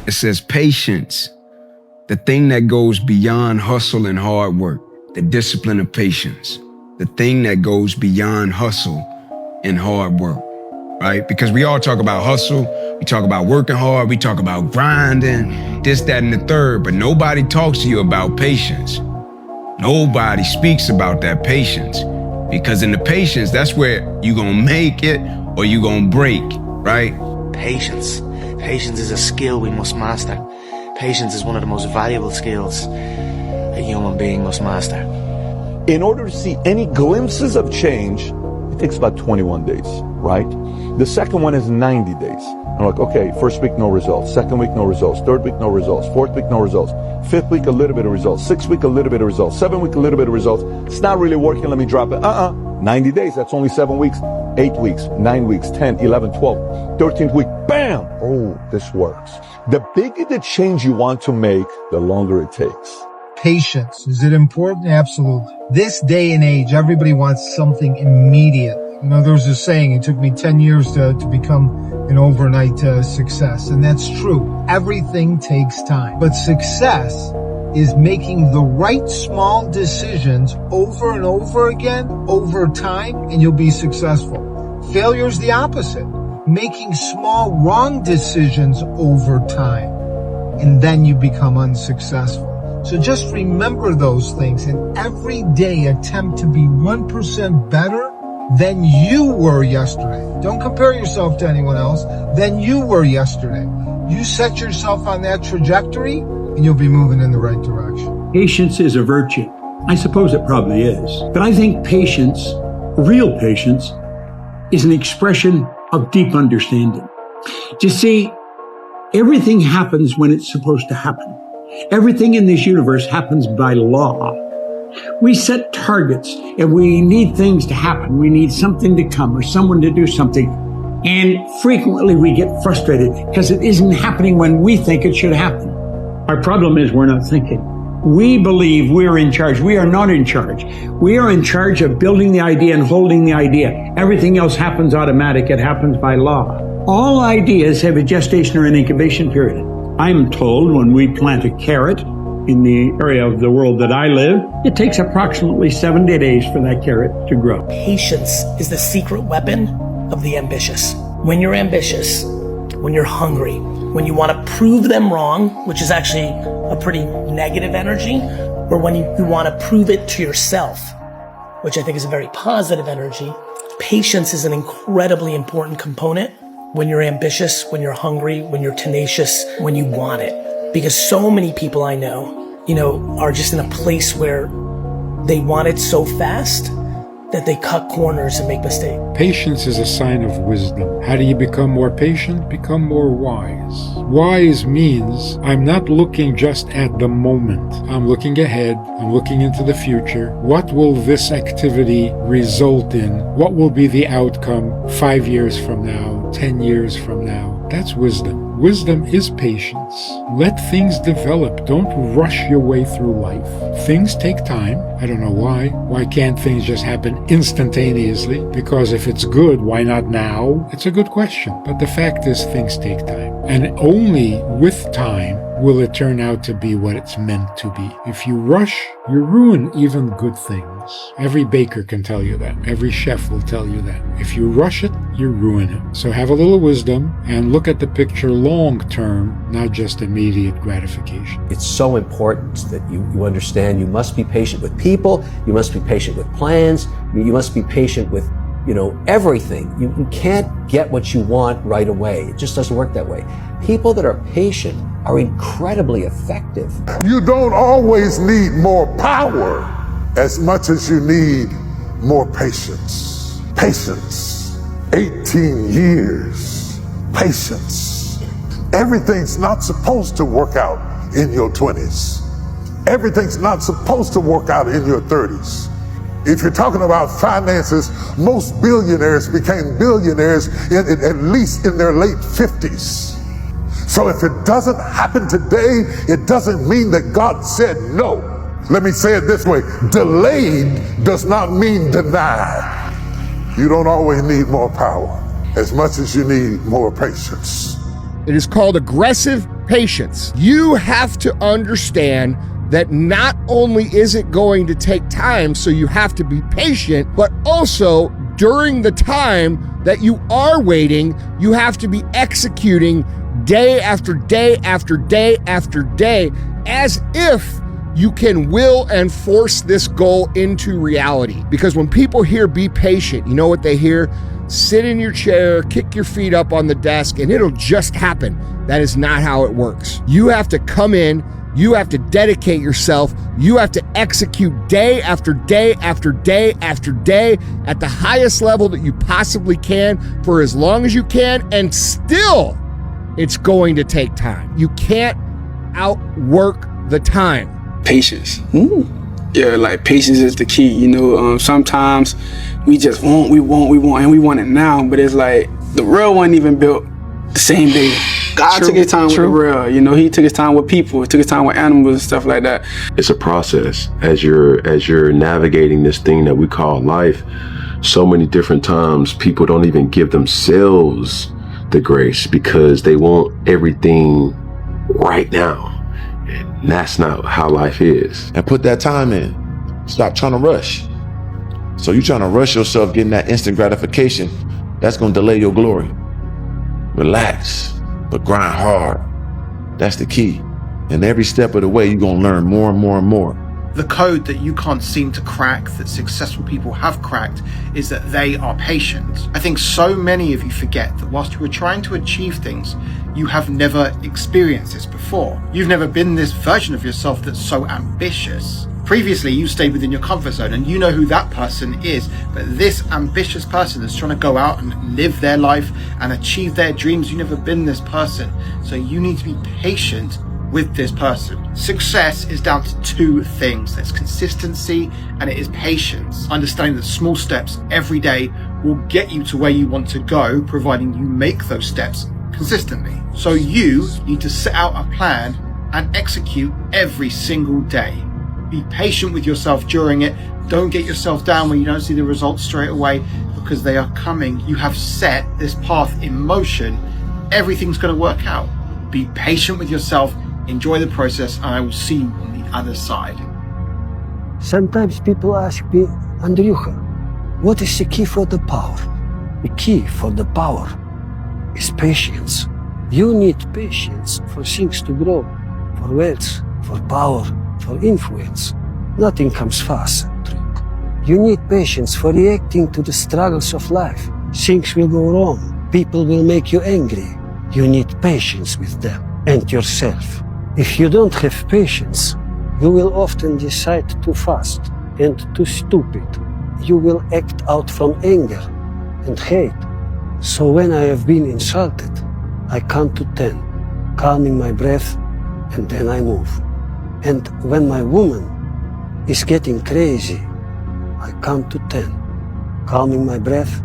It says patience, the thing that goes beyond hustle and hard work, the discipline of patience, the thing that goes beyond hustle and hard work, right? Because we all talk about hustle, we talk about working hard, we talk about grinding, this, that, and the third, but nobody talks to you about patience. Nobody speaks about that patience, because in the patience, that's where you're gonna make it or you're gonna break, right? Patience. Patience is a skill we must master. Patience is one of the most valuable skills a human being must master. In order to see any glimpses of change, it takes about 21 days, right? The second one is 90 days. I'm like, okay, first week, no results. Second week, no results. Third week, no results. Fourth week, no results. Fifth week, a little bit of results. Sixth week, a little bit of results. 7th week, a little bit of results. It's not really working, let me drop it. 90 days, that's only 7 weeks. 8 weeks, 9 weeks, 10, 11, 12, 13th week, bam! Oh, this works. The bigger the change you want to make, the longer it takes. Patience. Is it important? Absolutely. This day and age, everybody wants something immediate. You know, there's a saying, it took me 10 years to become an overnight success. And that's true. Everything takes time. But success is making the right small decisions over and over again, over time, and you'll be successful. Failure is the opposite. Making small wrong decisions over time, and then you become unsuccessful. So just remember those things, and every day attempt to be 1% better than you were yesterday. Don't compare yourself to anyone else, than you were yesterday. You set yourself on that trajectory, and you'll be moving in the right direction. Patience is a virtue. I suppose it probably is. But I think patience, real patience, is an expression of deep understanding. You see, everything happens when it's supposed to happen. Everything in this universe happens by law. We set targets and we need things to happen. We need something to come or someone to do something. And frequently we get frustrated because it isn't happening when we think it should happen. Our problem is we're not thinking. We believe we're in charge. We are not in charge. We are in charge of building the idea and holding the idea. Everything else happens automatic. It happens by law. All ideas have a gestation or an incubation period. I'm told when we plant a carrot in the area of the world that I live, it takes approximately 70 days for that carrot to grow. Patience is the secret weapon of the ambitious. When you're ambitious, when you're hungry, when you want to prove them wrong, which is actually a pretty negative energy, or when you want to prove it to yourself, which I think is a very positive energy, patience is an incredibly important component when you're ambitious, when you're hungry, when you're tenacious, when you want it. Because so many people I know, are just in a place where they want it so fast that they cut corners and make mistakes. Patience is a sign of wisdom. How do you become more patient? Become more wise. Wise means I'm not looking just at the moment. I'm looking ahead. I'm looking into the future. What will this activity result in? What will be the outcome 5 years from now, 10 years from now? That's wisdom. Wisdom is patience. Let things develop. Don't rush your way through life. Things take time. I don't know why. Why can't things just happen instantaneously? Because if it's good, why not now? It's a good question. But the fact is, things take time. And only with time will it turn out to be what it's meant to be. If you rush, you ruin even good things. Every baker can tell you that. Every chef will tell you that. If you rush it, you ruin it. So have a little wisdom and look at the picture long term, not just immediate gratification. It's so important that you understand you must be patient with people, you must be patient with plans, you must be patient with everything. You can't get what you want right away. It just doesn't work that way. People that are patient are incredibly effective. You don't always need more power as much as you need more patience. Patience. 18 years. Patience. Everything's not supposed to work out in your 20s. Everything's not supposed to work out in your 30s. If you're talking about finances, most billionaires became billionaires at least in their late 50s. So if it doesn't happen today, it doesn't mean that God said no. Let me say it this way. Delayed does not mean denied. You don't always need more power as much as you need more patience. It is called aggressive patience. You have to understand that not only is it going to take time, so you have to be patient, but also during the time that you are waiting, you have to be executing day after day after day after day, as if you can will and force this goal into reality. Because when people hear be patient, you know what they hear? Sit in your chair, kick your feet up on the desk, and it'll just happen. That is not how it works. You have to come in, you have to dedicate yourself, you have to execute day after day after day after day at the highest level that you possibly can for as long as you can, and still it's going to take time. You can't outwork the time. Patience. Yeah, like patience is the key. You know, sometimes we just want, and we want it now, but it's like the real wasn't even built the same day. God took his time with the real. You know, he took his time with people, he took his time with animals and stuff like that. It's a process as you're navigating this thing that we call life. So many different times people don't even give themselves the grace because they want everything right now. And that's not how life is. And put that time in. Stop trying to rush. So you're trying to rush yourself getting that instant gratification. That's going to delay your glory. Relax, but grind hard. That's the key. And every step of the way, you're going to learn more and more and more. The code that you can't seem to crack, that successful people have cracked, is that they are patient. I think so many of you forget that whilst you are trying to achieve things, you have never experienced this before. You've never been this version of yourself that's so ambitious. Previously, you stayed within your comfort zone and you know who that person is, but this ambitious person that's trying to go out and live their life and achieve their dreams, you've never been this person. So you need to be patient with this person. Success is down to two things. There's consistency and it is patience. Understanding that small steps every day will get you to where you want to go, providing you make those steps consistently. So you need to set out a plan and execute every single day. Be patient with yourself during it. Don't get yourself down when you don't see the results straight away, because they are coming. You have set this path in motion. Everything's going to work out. Be patient with yourself. Enjoy the process, and I will see you on the other side. Sometimes people ask me, Andriucha, what is the key for the power? The key for the power is patience. You need patience for things to grow, for wealth, for power, for influence. Nothing comes fast, Andriucha. You need patience for reacting to the struggles of life. Things will go wrong. People will make you angry. You need patience with them and yourself. If you don't have patience, you will often decide too fast and too stupid. You will act out from anger and hate. So when I have been insulted, I count to 10, calming my breath, and then I move. And when my woman is getting crazy, I count to 10, calming my breath,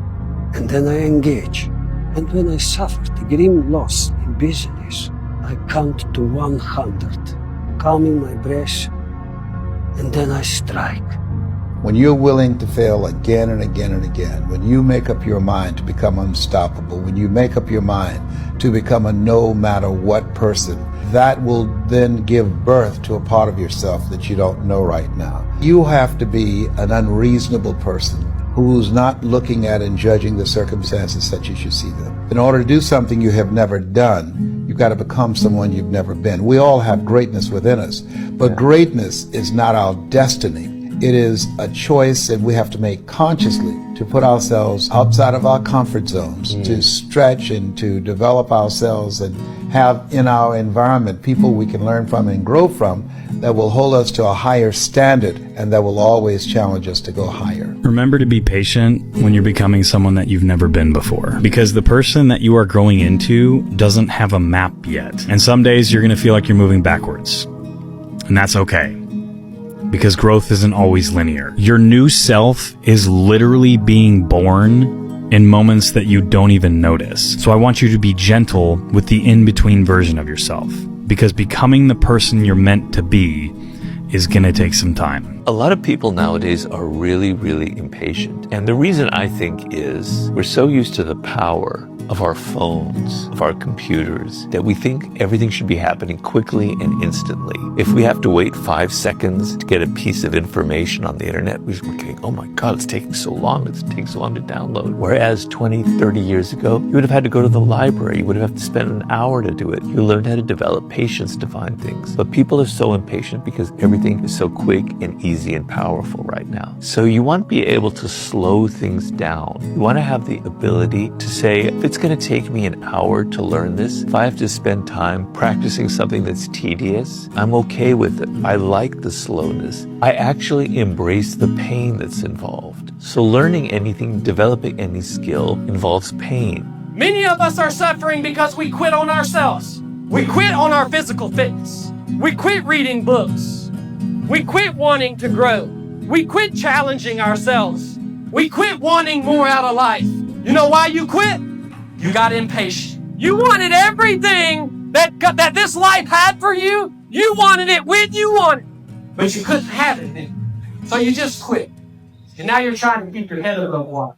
and then I engage. And when I suffered a grim loss in business, I count to 100, calming my breath, and then I strike. When you're willing to fail again and again and again, when you make up your mind to become unstoppable, when you make up your mind to become a no matter what person, that will then give birth to a part of yourself that you don't know right now. You have to be an unreasonable person who's not looking at and judging the circumstances such as you see them. In order to do something you have never done, you've got to become someone you've never been. We all have greatness within us, but greatness is not our destiny. It is a choice that we have to make consciously to put ourselves outside of our comfort zones, to stretch and to develop ourselves and have in our environment people we can learn from and grow from that will hold us to a higher standard and that will always challenge us to go higher. Remember to be patient when you're becoming someone that you've never been before, because the person that you are growing into doesn't have a map yet. And some days you're going to feel like you're moving backwards. And that's okay, because growth isn't always linear. Your new self is literally being born in moments that you don't even notice. So I want you to be gentle with the in-between version of yourself, because becoming the person you're meant to be is gonna take some time. A lot of people nowadays are really, really impatient. And the reason I think is we're so used to the power of our phones, of our computers, that we think everything should be happening quickly and instantly. If we have to wait 5 seconds to get a piece of information on the internet, we're thinking, oh my God, it's taking so long. It's taking so long to download. Whereas 20, 30 years ago, you would have had to go to the library. You would have to spend an hour to do it. You learned how to develop patience to find things. But people are so impatient because everything is so quick and easy and powerful right now. So you want to be able to slow things down. You want to have the ability to say, if it's going to take me an hour to learn this, if I have to spend time practicing something that's tedious, I'm okay with it. I like the slowness. I actually embrace the pain that's involved. So learning anything, developing any skill involves pain. Many of us are suffering because we quit on ourselves. We quit on our physical fitness. We quit reading books. We quit wanting to grow. We quit challenging ourselves. We quit wanting more out of life. You know why you quit? You got impatient. You wanted everything that this life had for you. You wanted it when you wanted it, but you couldn't have it then. So you just quit. And now you're trying to keep your head above water.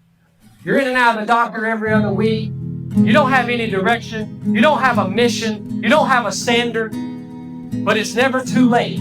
You're in and out of the doctor every other week. You don't have any direction. You don't have a mission. You don't have a standard. But it's never too late.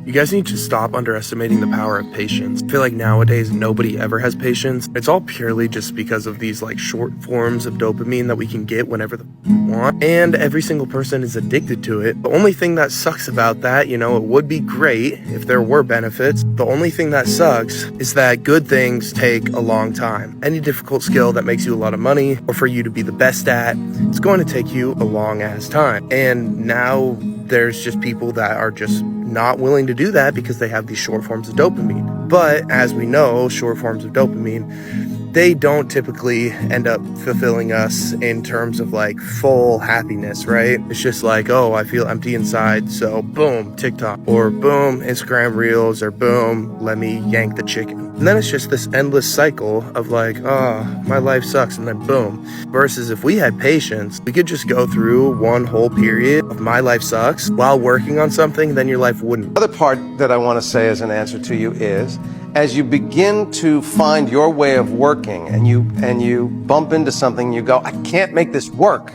You guys need to stop underestimating the power of patience. I feel like nowadays nobody ever has patience. It's all purely just because of these like short forms of dopamine that we can get whenever we want. And every single person is addicted to it. The only thing that sucks about that, it would be great if there were benefits. The only thing that sucks is that good things take a long time. Any difficult skill that makes you a lot of money or for you to be the best at, it's going to take you a long ass time. And now there's just people that are just not willing to do that because they have these short forms of dopamine. But as we know, short forms of dopamine, they don't typically end up fulfilling us in terms of like full happiness, right? It's just like, oh, I feel empty inside, so boom, TikTok, or boom, Instagram Reels, or boom, let me yank the chicken. And then it's just this endless cycle of like, oh, my life sucks, and then boom. Versus if we had patience, we could just go through one whole period of my life sucks while working on something, then your life wouldn't. The other part that I want to say as an answer to you is, as you begin to find your way of working and you bump into something, you go, I can't make this work.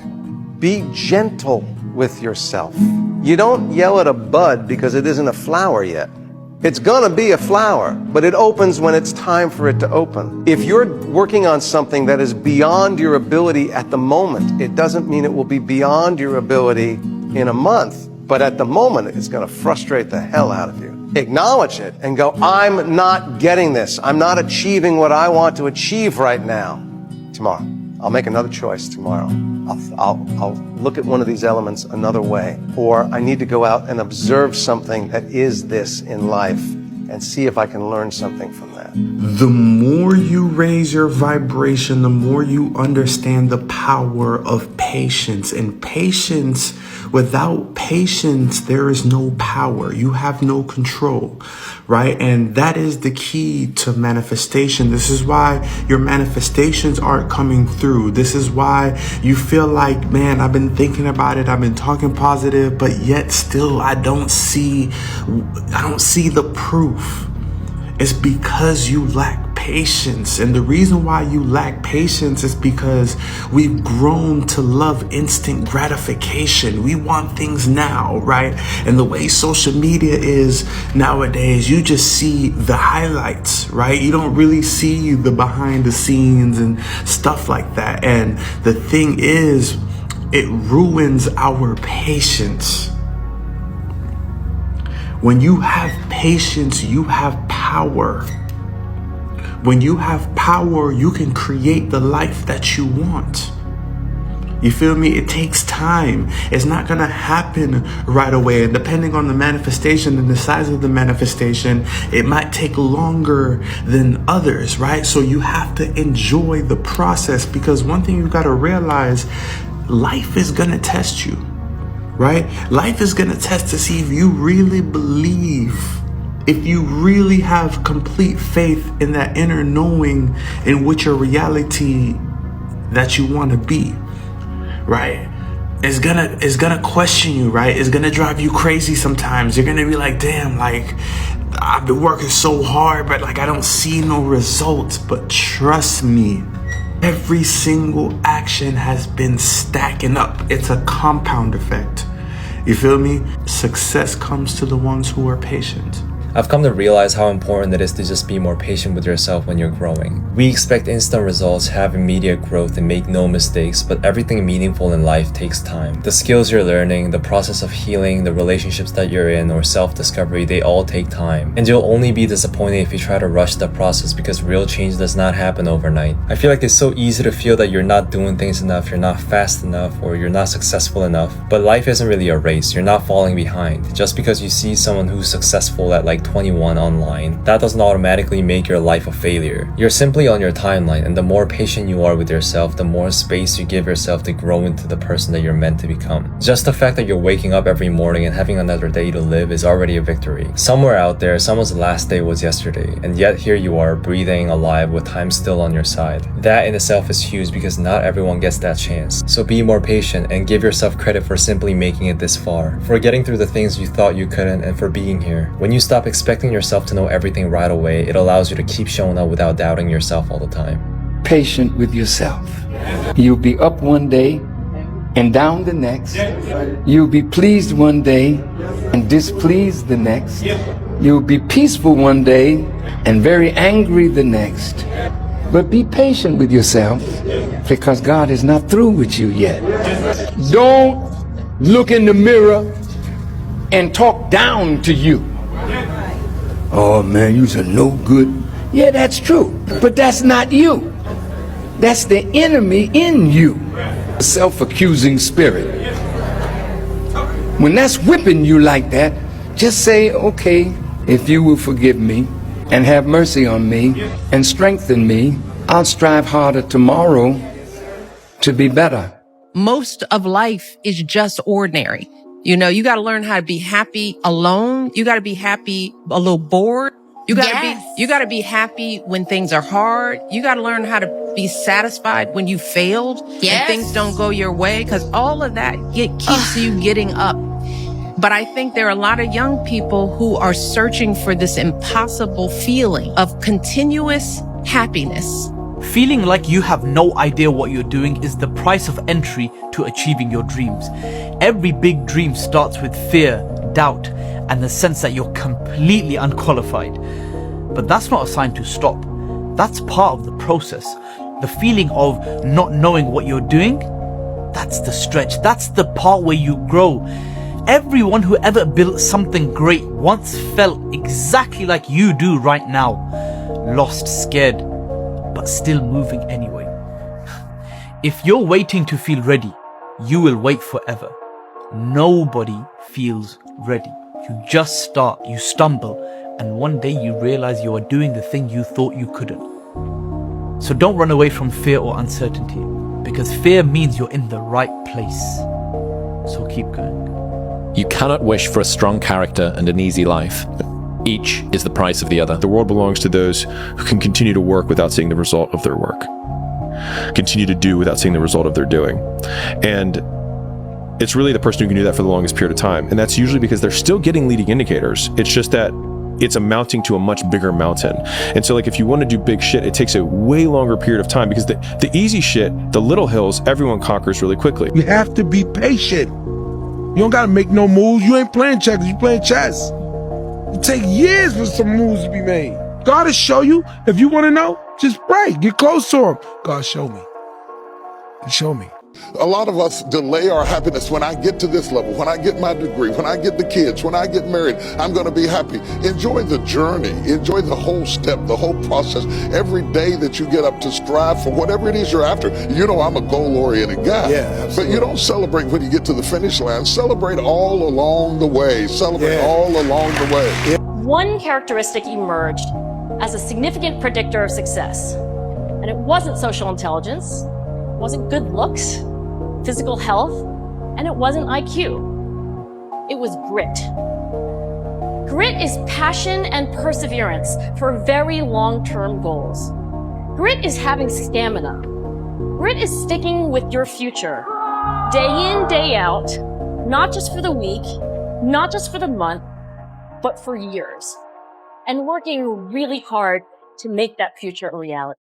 Be gentle with yourself. You don't yell at a bud because it isn't a flower yet. It's gonna be a flower, but it opens when it's time for it to open. If you're working on something that is beyond your ability at the moment, it doesn't mean it will be beyond your ability in a month, but at the moment, it's gonna frustrate the hell out of you. Acknowledge it and go, I'm not getting this. I'm not achieving what I want to achieve right now. Tomorrow, I'll make another choice tomorrow. I'll look at one of these elements another way. Or I need to go out and observe something that is this in life and see if I can learn something from that. The more you raise your vibration, the more you understand the power of patience. And patience, without patience, there is no power. You have no control, right? And that is the key to manifestation. This is why your manifestations aren't coming through. This is why you feel like, man, I've been thinking about it. I've been talking positive, but yet still I don't see the proof. It's because you lack patience. And the reason why you lack patience is because we've grown to love instant gratification. We want things now, right? And the way social media is nowadays, you just see the highlights, right? You don't really see the behind the scenes and stuff like that. And the thing is, it ruins our patience. When you have patience, you have power. When you have power, you can create the life that you want. You feel me? It takes time. It's not gonna happen right away. And depending on the manifestation and the size of the manifestation, it might take longer than others, right? So you have to enjoy the process, because one thing you gotta realize, life is gonna test you. Right? Life is going to test to see if you really believe, if you really have complete faith in that inner knowing in which your reality that you want to be, right? It's gonna question you, right? It's gonna drive you crazy sometimes. You're gonna be like, damn, like I've been working so hard, but like I don't see no results. But trust me, Every single action has been stacking up. It's a compound effect. You feel me? Success comes to the ones who are patient. I've come to realize how important it is to just be more patient with yourself when you're growing. We expect instant results, have immediate growth, and make no mistakes, but everything meaningful in life takes time. The skills you're learning, the process of healing, the relationships that you're in, or self-discovery, they all take time. And you'll only be disappointed if you try to rush the process because real change does not happen overnight. I feel like it's so easy to feel that you're not doing things enough, you're not fast enough, or you're not successful enough. But life isn't really a race, you're not falling behind. Just because you see someone who's successful at like 21 online, that doesn't automatically make your life a failure. You're simply on your timeline, and the more patient you are with yourself, the more space you give yourself to grow into the person that you're meant to become. Just the fact that you're waking up every morning and having another day to live is already a victory. Somewhere out there, someone's last day was yesterday, and yet here you are, breathing, alive, with time still on your side. That in itself is huge because not everyone gets that chance. So be more patient and give yourself credit for simply making it this far, for getting through the things you thought you couldn't, and for being here. When you stop expecting yourself to know everything right away, it allows you to keep showing up without doubting yourself all the time. Patient with yourself. You'll be up one day and down the next. You'll be pleased one day and displeased the next. You'll be peaceful one day and very angry the next. But be patient with yourself because God is not through with you yet. Don't look in the mirror and talk down to you. Oh man, you're no good. Yeah, that's true. But that's not you. That's the enemy in you. A self-accusing spirit. When that's whipping you like that, just say, okay, if you will forgive me and have mercy on me and strengthen me, I'll strive harder tomorrow to be better. Most of life is just ordinary. You know, you got to learn how to be happy alone. You got to be happy a little bored. You got to be happy when things are hard. You got to learn how to be satisfied when you failed and things don't go your way, because all of that keeps you getting up. But I think there are a lot of young people who are searching for this impossible feeling of continuous happiness. Feeling like you have no idea what you're doing is the price of entry to achieving your dreams. Every big dream starts with fear, doubt, and the sense that you're completely unqualified. But that's not a sign to stop. That's part of the process. The feeling of not knowing what you're doing, that's the stretch. That's the part where you grow. Everyone who ever built something great once felt exactly like you do right now. Lost, scared, but still moving anyway. If you're waiting to feel ready, you will wait forever. Nobody feels ready. You just start, you stumble, and one day you realize you are doing the thing you thought you couldn't. So don't run away from fear or uncertainty, because fear means you're in the right place. So keep going. You cannot wish for a strong character and an easy life. Each is the price of the other. The world belongs to those who can continue to work without seeing the result of their work. Continue to do without seeing the result of their doing. And it's really the person who can do that for the longest period of time. And that's usually because they're still getting leading indicators. It's just that it's amounting to a much bigger mountain. And so like if you want to do big shit, it takes a way longer period of time, because the easy shit, the little hills, everyone conquers really quickly. You have to be patient. You don't gotta make no moves. You ain't playing checkers, you playing chess. It take years for some moves to be made. God will show you. If you want to know, just pray. Get close to him. God, show me. Show me. A lot of us delay our happiness. When I get to this level, when I get my degree, when I get the kids, when I get married, I'm going to be happy. Enjoy the journey. Enjoy the whole step, the whole process. Every day that you get up to strive for whatever it is you're after. You know, I'm a goal-oriented guy. Yeah, but you don't celebrate when you get to the finish line. Celebrate all along the way. Celebrate all along the way. One characteristic emerged as a significant predictor of success. And it wasn't social intelligence, it wasn't good looks, physical health, and it wasn't IQ. It was grit. Grit is passion and perseverance for very long-term goals. Grit is having stamina. Grit is sticking with your future, day in, day out, not just for the week, not just for the month, but for years, and working really hard to make that future a reality.